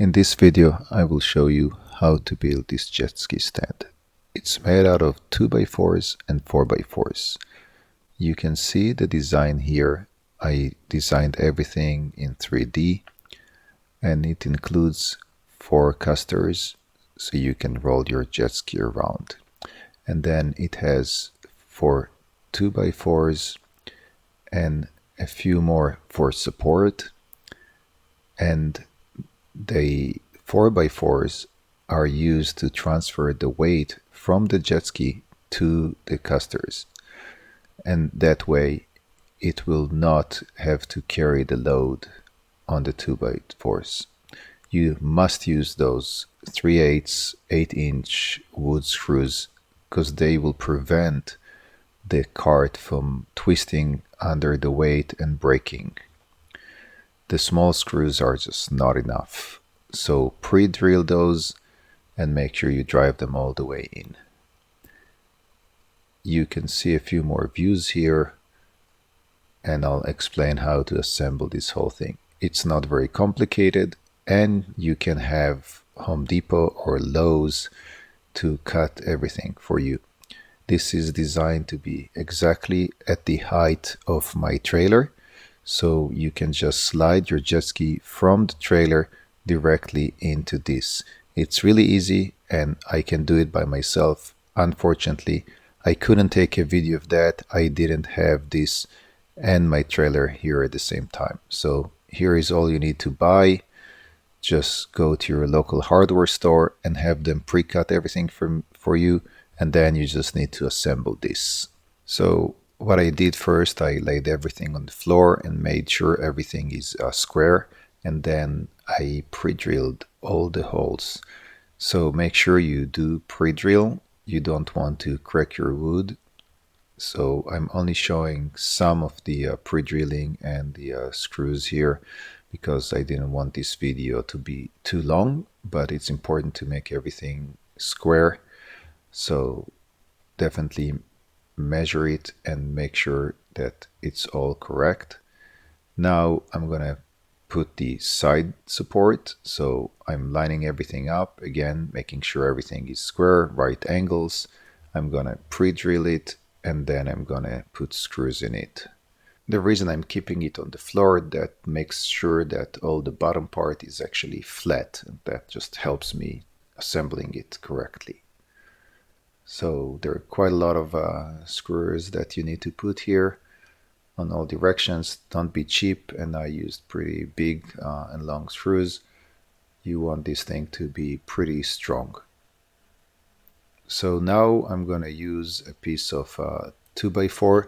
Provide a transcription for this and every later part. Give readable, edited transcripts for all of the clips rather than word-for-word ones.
In this video I will show you how to build this jet ski stand. It's made out of 2x4s and 4x4s. You can see the design here. I designed everything in 3D and it includes 4 casters so you can roll your jet ski around. And then it has 4 2x4s and a few more for support, and the 4x4s are used to transfer the weight from the jet ski to the casters, and that way it will not have to carry the load on the 2x4s. You must use those 3/8 8-inch wood screws because they will prevent the cart from twisting under the weight and breaking. The small screws are just not enough, so pre-drill those and make sure you drive them all the way in. You can see a few more views here, and I'll explain how to assemble this whole thing. It's not very complicated, and you can have Home Depot or Lowe's to cut everything for you. This is designed to be exactly at the height of my trailer, so you can just slide your jet ski from the trailer directly into this. It's really easy and I can do it by myself. Unfortunately, I couldn't take a video of that. I didn't have this and my trailer here at the same time. So here is all you need to buy. Just go to your local hardware store and have them pre-cut everything for you, and then you just need to assemble this. So what I did first, I laid everything on the floor and made sure everything is square, and then I pre-drilled all the holes. So make sure you do pre-drill. You don't want to crack your wood. So I'm only showing some of the pre-drilling and the screws here because I didn't want this video to be too long, but it's important to make everything square. So definitely measure it and make sure that it's all correct. Now I'm gonna put the side support, so I'm lining everything up again, making sure everything is square, right angles. I'm gonna pre-drill it and then I'm gonna put screws in it. The reason I'm keeping it on the floor, that makes sure that all the bottom part is actually flat, and that just helps me assembling it correctly. So there are quite a lot of screws that you need to put here on all directions. Don't be cheap, and I used pretty big and long screws. You want this thing to be pretty strong. So now I'm going to use a piece of 2x4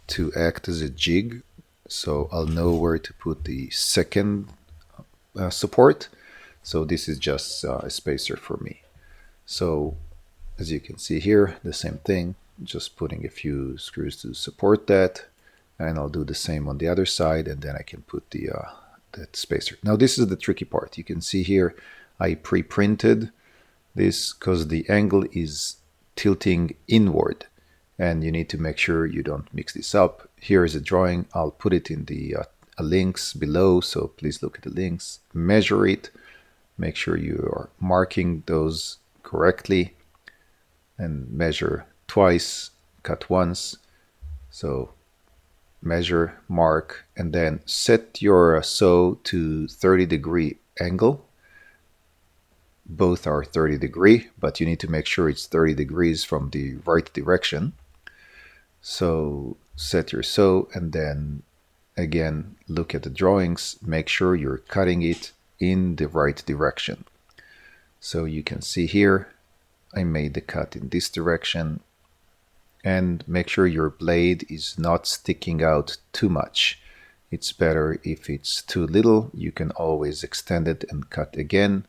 to act as a jig, so I'll know where to put the second support. So this is just a spacer for me. So as you can see here, the same thing, just putting a few screws to support that, and I'll do the same on the other side, and then I can put the that spacer. Now this is the tricky part. You can see here I pre-printed this because the angle is tilting inward, and you need to make sure you don't mix this up. Here is a drawing. I'll put it in the links below, so please look at the links. Measure it, make sure you are marking those correctly, and measure twice, cut once. So measure, mark, and then set your saw to 30-degree angle. Both are 30-degree, but you need to make sure it's 30 degrees from the right direction. So set your saw and then again look at the drawings, make sure you're cutting it in the right direction. So you can see here I made the cut in this direction, and make sure your blade is not sticking out too much. It's better if it's too little. You can always extend it and cut again.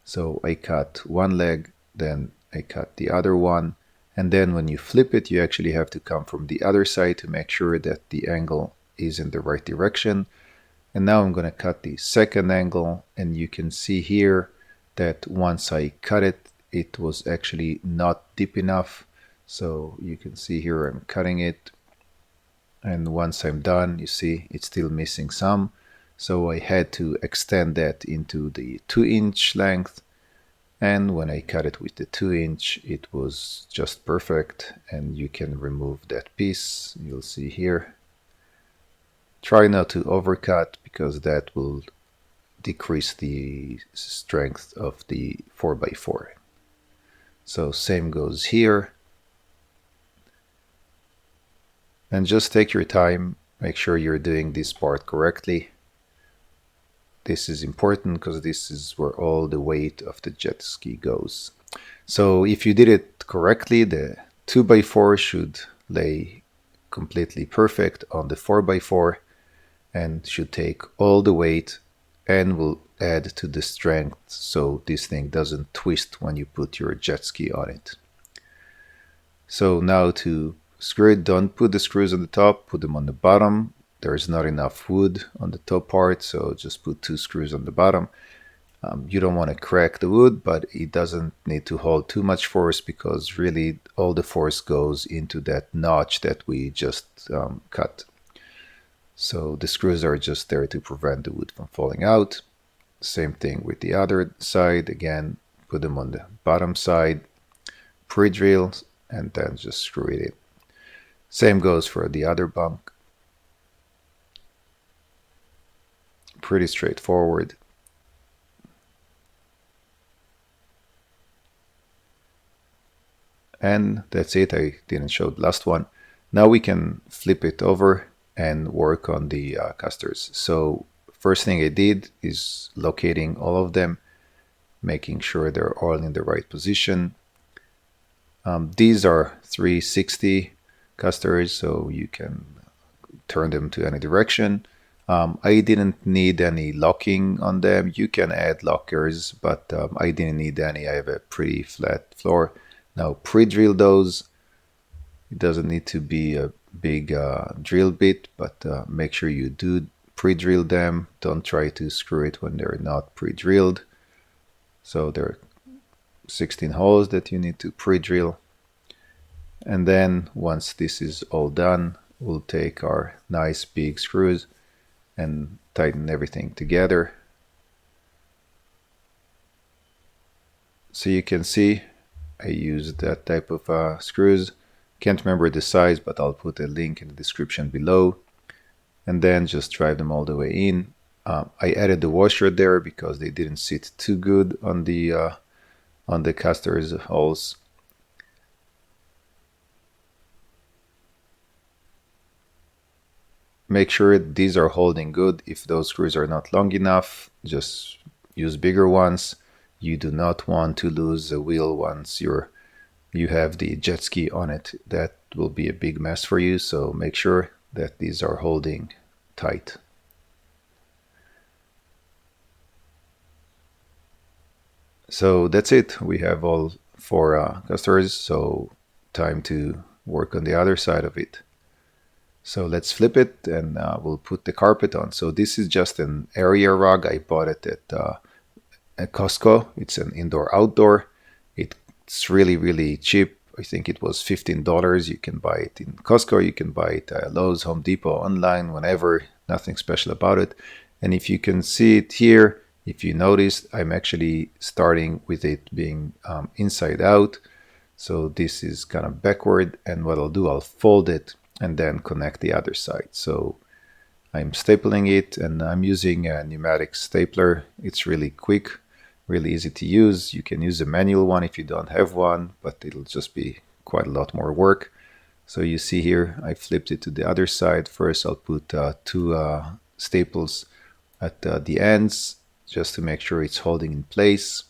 So I cut one leg, then I cut the other one, and then when you flip it, you actually have to come from the other side to make sure that the angle is in the right direction. And now I'm going to cut the second angle, and you can see here that once I cut it, it was actually not deep enough. So you can see here I'm cutting it, and once I'm done, you see it's still missing some. So I had to extend that into the 2-inch length, and when I cut it with the 2-inch, it was just perfect, and you can remove that piece. You'll see here. Try not to overcut, because that will decrease the strength of the 4x4. So same goes here. And just take your time, make sure you're doing this part correctly. This is important because this is where all the weight of the jet ski goes. So if you did it correctly, the 2x4 should lay completely perfect on the 4x4 and should take all the weight and will add to the strength so this thing doesn't twist when you put your jet ski on it. So now to screw it, don't put the screws on the top, put them on the bottom. There's not enough wood on the top part, so just put 2 screws on the bottom. You don't want to crack the wood, but it doesn't need to hold too much force, because really all the force goes into that notch that we just cut. So the screws are just there to prevent the wood from falling out. Same thing with the other side. Again, put them on the bottom side, pre-drill, and then just screw it in. Same goes for the other bunk. Pretty straightforward. And that's it. I didn't show the last one. Now we can flip it over and work on the casters. So first thing I did is locating all of them, making sure they're all in the right position. These are 360 casters, so you can turn them to any direction. I didn't need any locking on them. You can add lockers, but I didn't need any. I have a pretty flat floor. Now pre-drill those. It doesn't need to be a big drill bit, but make sure you do pre-drill them. Don't try to screw it when they're not pre-drilled. So there are 16 holes that you need to pre-drill. And then once this is all done, we'll take our nice big screws and tighten everything together. So you can see I used that type of screws. Can't remember the size, but I'll put a link in the description below. And then just drive them all the way in. I added the washer there because they didn't sit too good on the casters holes. Make sure these are holding good. If those screws are not long enough, just use bigger ones. You do not want to lose a wheel once you have the jet ski on it. That will be a big mess for you, so make sure that these are holding tight. So that's it. We have all 4 casters, so time to work on the other side of it. So let's flip it and we'll put the carpet on. So this is just an area rug. I bought it at Costco. It's an indoor-outdoor. It's really cheap. I think it was $15. You can buy it in Costco. You can buy it at Lowe's, Home Depot, online, whenever. Nothing special about it. And if you can see it here, if you notice, I'm actually starting with it being inside out. So this is kind of backward. And what I'll do, I'll fold it and then connect the other side. So I'm stapling it, and I'm using a pneumatic stapler. It's really quick, really easy to use. You can use a manual one if you don't have one, but it'll just be quite a lot more work. So you see here, I flipped it to the other side. First, I'll put 2 staples at the ends just to make sure it's holding in place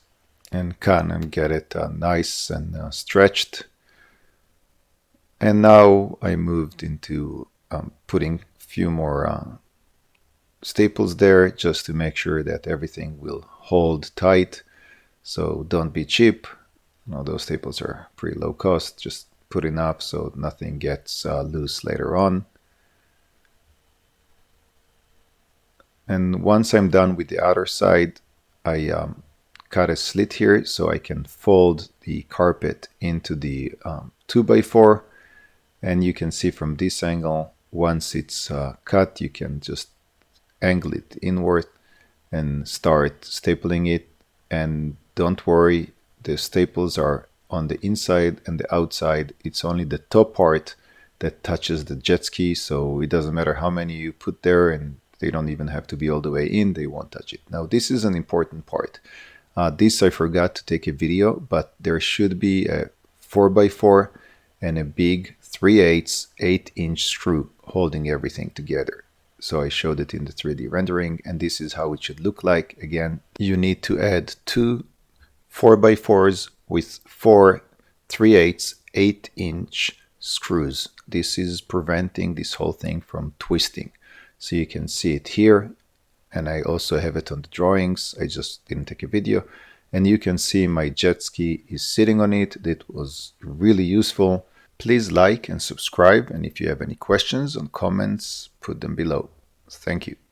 and kind of get it nice and stretched. And now I moved into putting a few more staples there just to make sure that everything will hold tight. So don't be cheap. Those staples are pretty low cost. Just put enough so nothing gets loose later on. And once I'm done with the outer side, I cut a slit here so I can fold the carpet into the 2x4. And you can see from this angle, once it's cut, you can just angle it inward and start stapling it. And don't worry, the staples are on the inside and the outside. It's only the top part that touches the jet ski, so it doesn't matter how many you put there, and they don't even have to be all the way in, they won't touch it. Now this is an important part. This I forgot to take a video, but there should be a 4x4 and a big 3/8 8-inch screw holding everything together. So I showed it in the 3D rendering, and this is how it should look like. Again, you need to add 2 4x4s with 4 3/8 8-inch screws. This is preventing this whole thing from twisting. So you can see it here, and I also have it on the drawings. I just didn't take a video. And you can see my jet ski is sitting on it. That was really useful. Please like and subscribe, and if you have any questions or comments, put them below. Thank you.